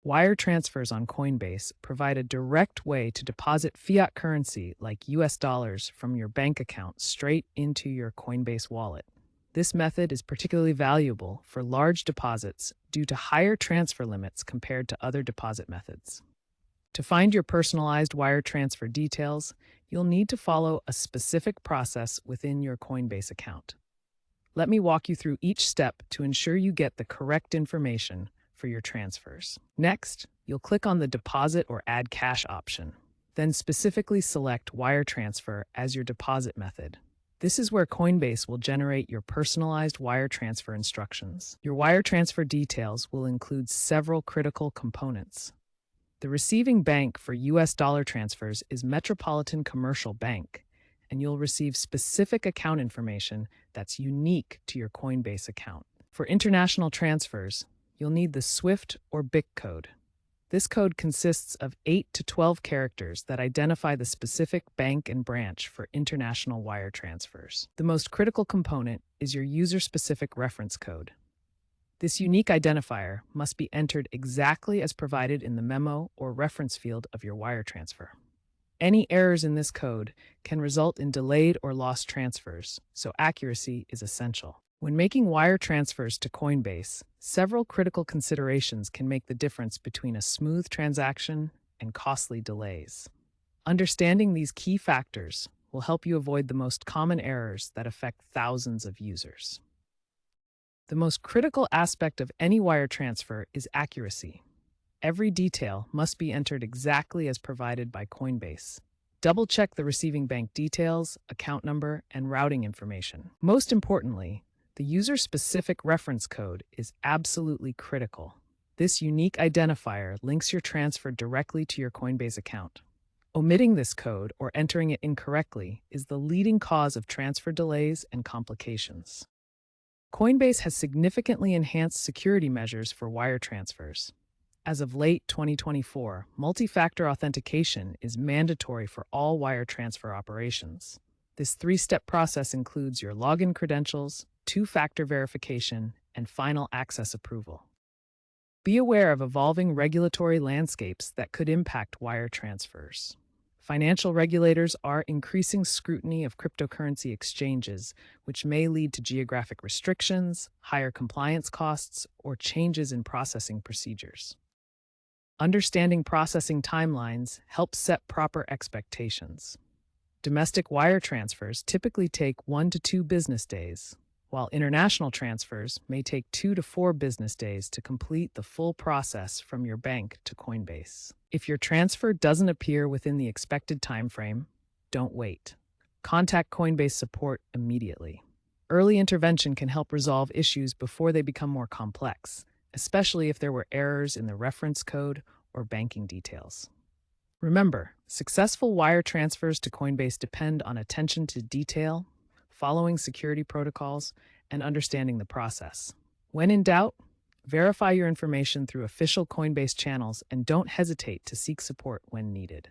Wire transfers on Coinbase provide a direct way to deposit fiat currency like US dollars from your bank account straight into your Coinbase wallet. This method is particularly valuable for large deposits due to higher transfer limits compared to other deposit methods. To find your personalized wire transfer details, you'll need to follow a specific process within your Coinbase account. Let me walk you through each step to ensure you get the correct information for your transfers. Next, you'll click on the Deposit or Add Cash option. Then specifically select Wire Transfer as your deposit method. This is where Coinbase will generate your personalized wire transfer instructions. Your wire transfer details will include several critical components. The receiving bank for US dollar transfers is Metropolitan Commercial Bank, and you'll receive specific account information that's unique to your Coinbase account. For international transfers, you'll need the SWIFT or BIC code. This code consists of 8 to 12 characters that identify the specific bank and branch for international wire transfers. The most critical component is your user-specific reference code. This unique identifier must be entered exactly as provided in the memo or reference field of your wire transfer. Any errors in this code can result in delayed or lost transfers, so accuracy is essential. When making wire transfers to Coinbase, several critical considerations can make the difference between a smooth transaction and costly delays. Understanding these key factors will help you avoid the most common errors that affect thousands of users. The most critical aspect of any wire transfer is accuracy. Every detail must be entered exactly as provided by Coinbase. Double-check the receiving bank details, account number, and routing information. Most importantly, the user-specific reference code is absolutely critical. This unique identifier links your transfer directly to your Coinbase account. Omitting this code or entering it incorrectly is the leading cause of transfer delays and complications. Coinbase has significantly enhanced security measures for wire transfers. As of late 2024, multi-factor authentication is mandatory for all wire transfer operations. This three-step process includes your login credentials, two-factor verification, and final access approval. Be aware of evolving regulatory landscapes that could impact wire transfers. Financial regulators are increasing scrutiny of cryptocurrency exchanges, which may lead to geographic restrictions, higher compliance costs, or changes in processing procedures. Understanding processing timelines helps set proper expectations. Domestic wire transfers typically take 1 to 2 business days, while international transfers may take 2 to 4 business days to complete the full process from your bank to Coinbase. If your transfer doesn't appear within the expected timeframe, don't wait. Contact Coinbase support immediately. Early intervention can help resolve issues before they become more complex, especially if there were errors in the reference code or banking details. Remember, successful wire transfers to Coinbase depend on attention to detail, following security protocols, and understanding the process. When in doubt, verify your information through official Coinbase channels and don't hesitate to seek support when needed.